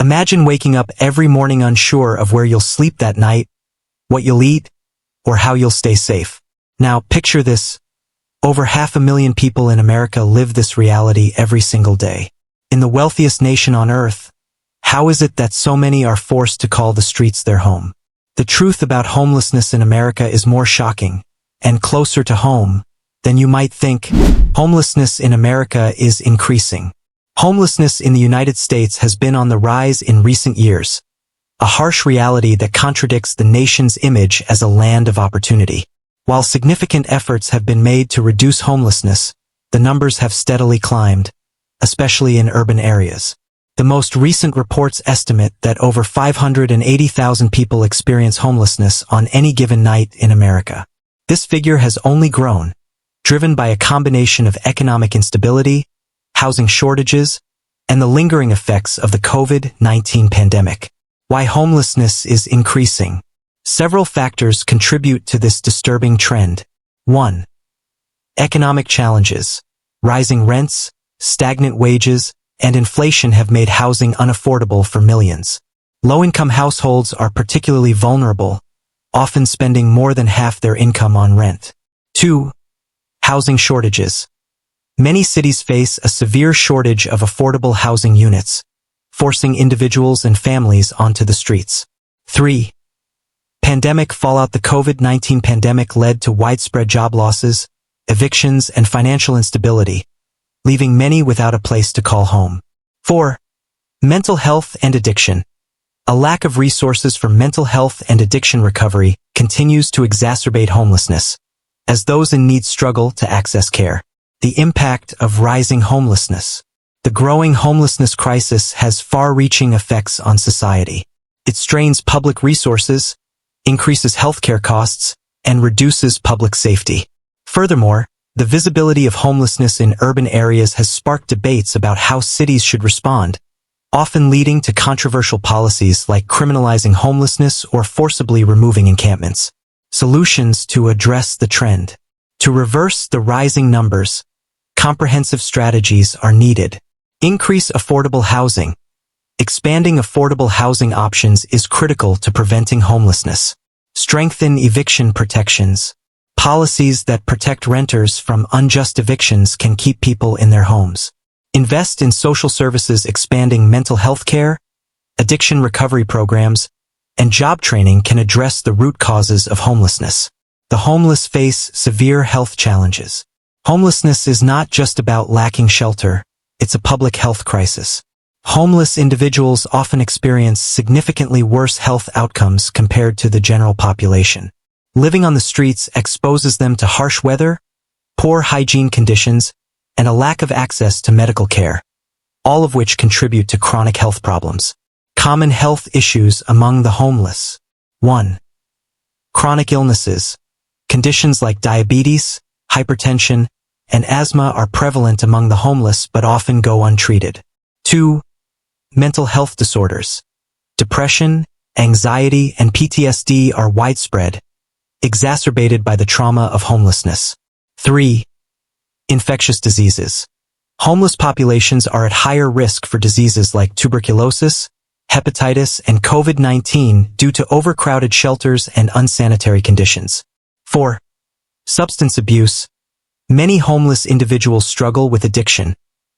Imagine waking up every morning unsure of where you'll sleep that night, what you'll eat, or how you'll stay safe. Now, picture this. Over 500,000 people in America live this reality every single day. In the wealthiest nation on earth, how is it that so many are forced to call the streets their home? The truth about homelessness in America is more shocking and closer to home than you might think. Homelessness in America is increasing. Homelessness in the United States has been on the rise in recent years, a harsh reality that contradicts the nation's image as a land of opportunity. While significant efforts have been made to reduce homelessness, the numbers have steadily climbed, especially in urban areas. The most recent reports estimate that over 580,000 people experience homelessness on any given night in America. This figure has only grown, driven by a combination of economic instability, housing shortages, and the lingering effects of the COVID-19 pandemic. Why homelessness is increasing. Several factors contribute to this disturbing trend. 1. Economic challenges. Rising rents, stagnant wages, and inflation have made housing unaffordable for millions. Low-income households are particularly vulnerable, often spending more than half their income on rent. 2. Housing shortages. Many cities face a severe shortage of affordable housing units, forcing individuals and families onto the streets. 3. Pandemic fallout. The COVID-19 pandemic led to widespread job losses, evictions, and financial instability, leaving many without a place to call home. 4. Mental health and addiction. A lack of resources for mental health and addiction recovery continues to exacerbate homelessness, as those in need struggle to access care. The impact of rising homelessness. The growing homelessness crisis has far-reaching effects on society. It strains public resources, increases healthcare costs, and reduces public safety. Furthermore, the visibility of homelessness in urban areas has sparked debates about how cities should respond, often leading to controversial policies like criminalizing homelessness or forcibly removing encampments. Solutions to address the trend. To reverse the rising numbers, comprehensive strategies are needed. Increase affordable housing. Expanding affordable housing options is critical to preventing homelessness. Strengthen eviction protections. Policies that protect renters from unjust evictions can keep people in their homes. Invest in social services. Expanding mental health care, addiction recovery programs, and job training can address the root causes of homelessness. The homeless face severe health challenges. Homelessness is not just about lacking shelter, it's a public health crisis. Homeless individuals often experience significantly worse health outcomes compared to the general population. Living on the streets exposes them to harsh weather, poor hygiene conditions, and a lack of access to medical care, all of which contribute to chronic health problems. Common health issues among the homeless. 1. Chronic illnesses. Conditions like diabetes, hypertension, and asthma are prevalent among the homeless but often go untreated. 2. Mental health disorders. Depression, anxiety, and PTSD are widespread, exacerbated by the trauma of homelessness. 3. Infectious diseases. Homeless populations are at higher risk for diseases like tuberculosis, hepatitis, and COVID-19 due to overcrowded shelters and unsanitary conditions. 4. Substance abuse. Many homeless individuals struggle with addiction,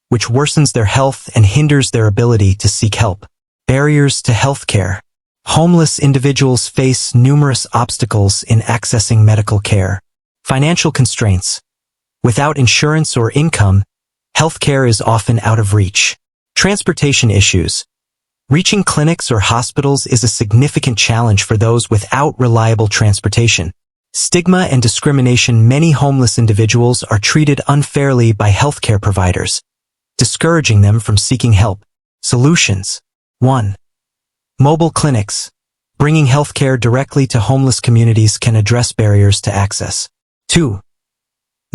which worsens their health and hinders their ability to seek help. Barriers to healthcare. Homeless individuals face numerous obstacles in accessing medical care. Financial constraints. Without insurance or income, healthcare is often out of reach. Transportation issues. Reaching clinics or hospitals is a significant challenge for those without reliable transportation. Stigma and discrimination. Many homeless individuals are treated unfairly by healthcare providers, discouraging them from seeking help. Solutions. 1. Mobile clinics. Bringing healthcare directly to homeless communities can address barriers to access. 2.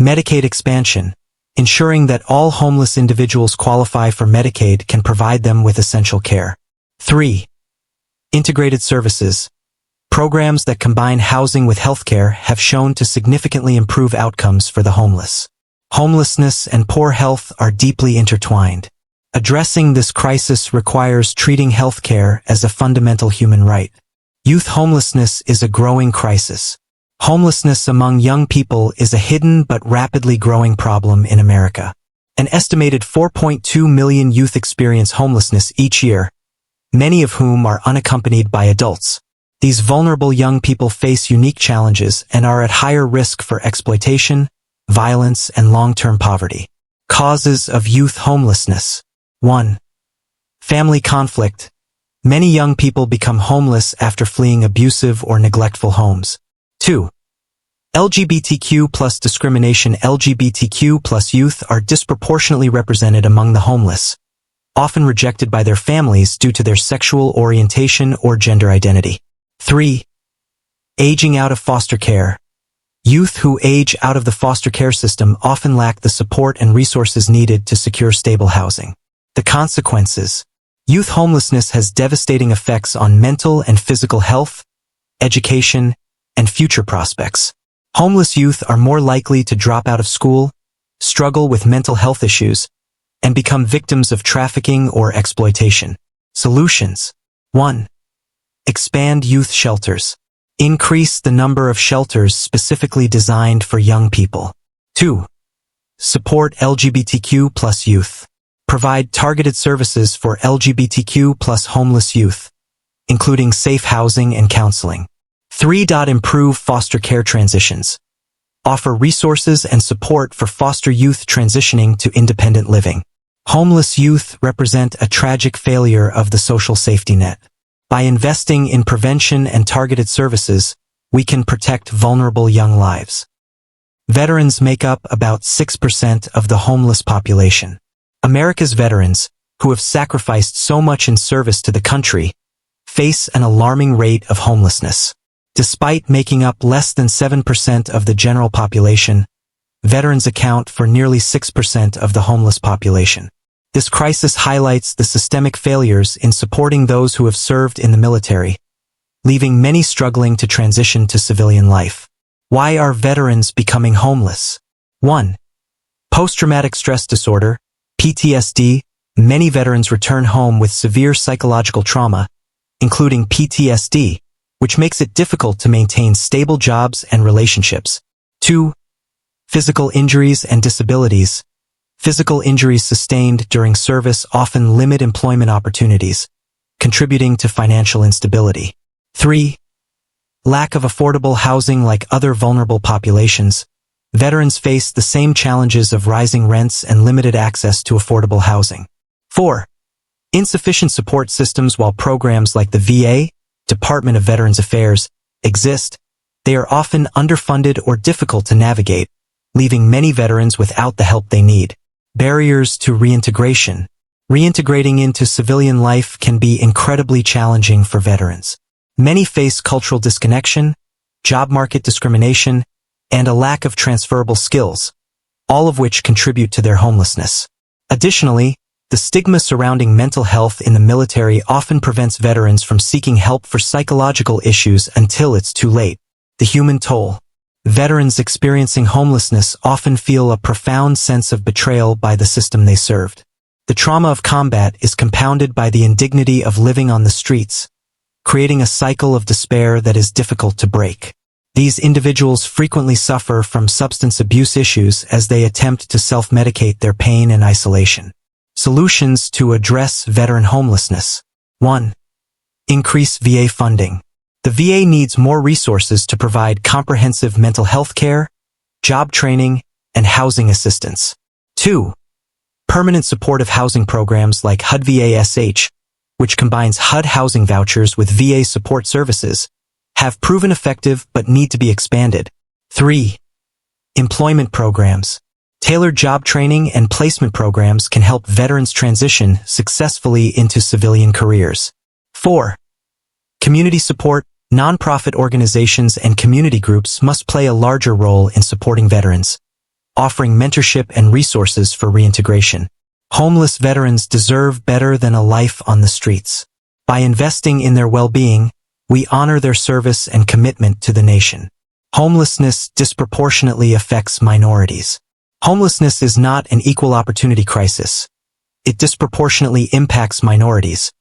Medicaid expansion. Ensuring that all homeless individuals qualify for Medicaid can provide them with essential care. 3. Integrated services. Programs that combine housing with healthcare have shown to significantly improve outcomes for the homeless. Homelessness and poor health are deeply intertwined. Addressing this crisis requires treating healthcare as a fundamental human right. Youth homelessness is a growing crisis. Homelessness among young people is a hidden but rapidly growing problem in America. An estimated 4.2 million youth experience homelessness each year, many of whom are unaccompanied by adults. These vulnerable young people face unique challenges and are at higher risk for exploitation, violence, and long-term poverty. Causes of youth homelessness. 1. Family conflict. Many young people become homeless after fleeing abusive or neglectful homes. 2. LGBTQ plus discrimination. LGBTQ plus youth are disproportionately represented among the homeless, often rejected by their families due to their sexual orientation or gender identity. 3. Aging out of foster care. Youth who age out of the foster care system often lack the support and resources needed to secure stable housing. The consequences. Youth homelessness has devastating effects on mental and physical health, education, and future prospects. Homeless youth are more likely to drop out of school, struggle with mental health issues, and become victims of trafficking or exploitation. Solutions. 1. Expand youth shelters. Increase the number of shelters specifically designed for young people. 2. Support LGBTQ plus youth. Provide targeted services for LGBTQ plus homeless youth, including safe housing and counseling. 3. Improve foster care transitions. Offer resources and support for foster youth transitioning to independent living. Homeless youth represent a tragic failure of the social safety net. By investing in prevention and targeted services, we can protect vulnerable young lives. Veterans make up about 6% of the homeless population. America's veterans, who have sacrificed so much in service to the country, face an alarming rate of homelessness. Despite making up less than 7% of the general population, veterans account for nearly 6% of the homeless population. This crisis highlights the systemic failures in supporting those who have served in the military, leaving many struggling to transition to civilian life. Why are veterans becoming homeless? 1. Post-traumatic stress disorder, PTSD. Many veterans return home with severe psychological trauma, including PTSD, which makes it difficult to maintain stable jobs and relationships. 2. Physical injuries and disabilities. Physical injuries sustained during service often limit employment opportunities, contributing to financial instability. 3. Lack of affordable housing. Like other vulnerable populations, veterans face the same challenges of rising rents and limited access to affordable housing. 4. Insufficient support systems. While programs like the VA, Department of Veterans Affairs, exist, they are often underfunded or difficult to navigate, leaving many veterans without the help they need. Barriers to reintegration. Reintegrating into civilian life can be incredibly challenging for veterans. Many face cultural disconnection, job market discrimination, and a lack of transferable skills, all of which contribute to their homelessness. Additionally, the stigma surrounding mental health in the military often prevents veterans from seeking help for psychological issues until it's too late. The human toll. Veterans experiencing homelessness often feel a profound sense of betrayal by the system they served. The trauma of combat is compounded by the indignity of living on the streets, creating a cycle of despair that is difficult to break. These individuals frequently suffer from substance abuse issues as they attempt to self-medicate their pain and isolation. Solutions to address veteran homelessness. 1. Increase VA funding. The VA needs more resources to provide comprehensive mental health care, job training, and housing assistance. 2. Permanent supportive housing programs like HUD VA-SH, which combines HUD housing vouchers with VA support services, have proven effective but need to be expanded. 3. Employment programs. Tailored job training and placement programs can help veterans transition successfully into civilian careers. 4. Community support. Nonprofit organizations and community groups must play a larger role in supporting veterans, offering mentorship and resources for reintegration. Homeless veterans deserve better than a life on the streets. By investing in their well-being, we honor their service and commitment to the nation. Homelessness disproportionately affects minorities. Homelessness is not an equal opportunity crisis. it disproportionately impacts minorities,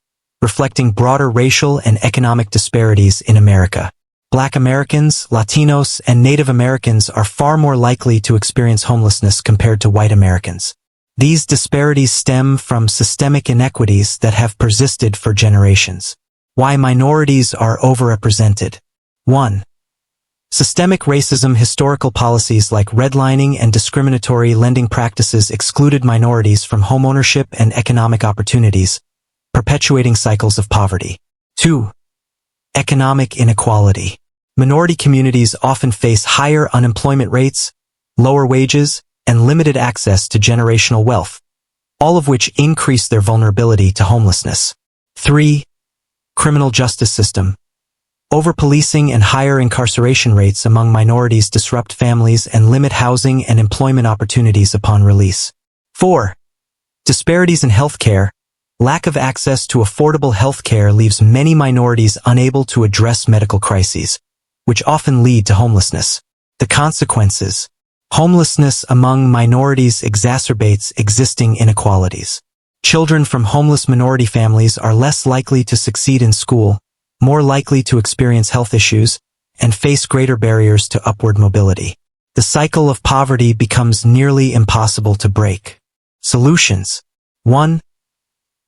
reflecting broader racial and economic disparities in America. Black Americans, Latinos, and Native Americans are far more likely to experience homelessness compared to white Americans. These disparities stem from systemic inequities that have persisted for generations. Why minorities are overrepresented. 1. Systemic racism. Historical policies like redlining and discriminatory lending practices excluded minorities from homeownership and economic opportunities, perpetuating cycles of poverty. 2. Economic inequality. Minority communities often face higher unemployment rates, lower wages, and limited access to generational wealth, all of which increase their vulnerability to homelessness. 3. Criminal justice system. Over-policing and higher incarceration rates among minorities disrupt families and limit housing and employment opportunities upon release. 4. Disparities in healthcare. Lack of access to affordable healthcare leaves many minorities unable to address medical crises, which often lead to homelessness. The consequences. Homelessness among minorities exacerbates existing inequalities. Children from homeless minority families are less likely to succeed in school, more likely to experience health issues, and face greater barriers to upward mobility. The cycle of poverty becomes nearly impossible to break. Solutions. 1.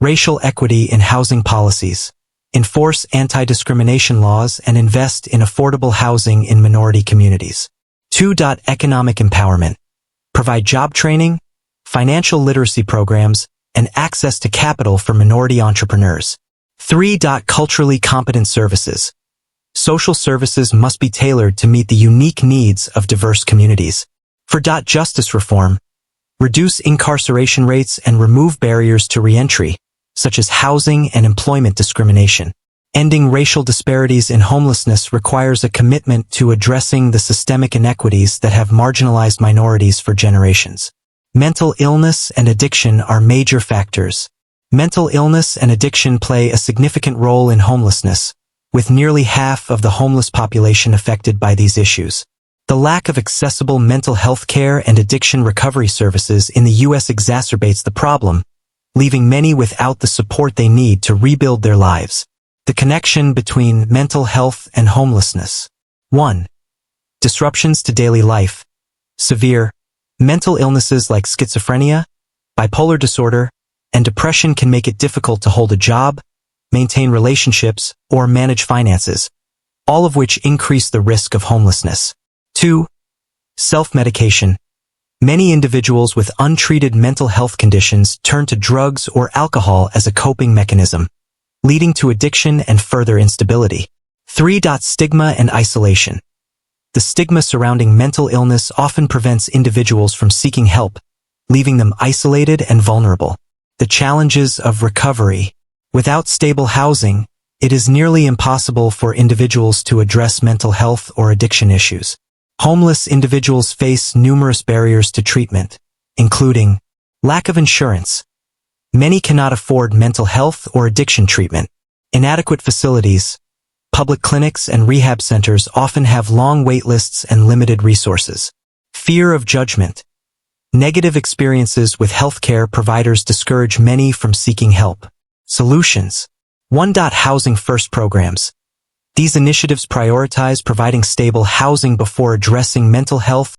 Racial equity in housing policies. Enforce anti-discrimination laws and invest in affordable housing in minority communities. 2. Economic empowerment. Provide job training, financial literacy programs, and access to capital for minority entrepreneurs. 3. Culturally competent services. Social services must be tailored to meet the unique needs of diverse communities. 4. Justice reform. Reduce incarceration rates and remove barriers to reentry, such as housing and employment discrimination. Ending racial disparities in homelessness requires a commitment to addressing the systemic inequities that have marginalized minorities for generations. Mental illness and addiction are major factors. Mental illness and addiction play a significant role in homelessness, with nearly half of the homeless population affected by these issues. The lack of accessible mental health care and addiction recovery services in the U.S. exacerbates the problem, leaving many without the support they need to rebuild their lives. The connection between mental health and homelessness. 1. Disruptions to daily life. Severe mental illnesses like schizophrenia, bipolar disorder, and depression can make it difficult to hold a job, maintain relationships, or manage finances, all of which increase the risk of homelessness. 2. Self-medication. Many individuals with untreated mental health conditions turn to drugs or alcohol as a coping mechanism, leading to addiction and further instability. 3. Stigma and isolation. The stigma surrounding mental illness often prevents individuals from seeking help, leaving them isolated and vulnerable. The challenges of recovery. Without stable housing, it is nearly impossible for individuals to address mental health or addiction issues. Homeless individuals face numerous barriers to treatment, including lack of insurance. Many cannot afford mental health or addiction treatment. Inadequate facilities. Public clinics and rehab centers often have long wait lists and limited resources. Fear of judgment. Negative experiences with healthcare providers discourage many from seeking help. Solutions. 1. Housing first programs. These initiatives prioritize providing stable housing before addressing mental health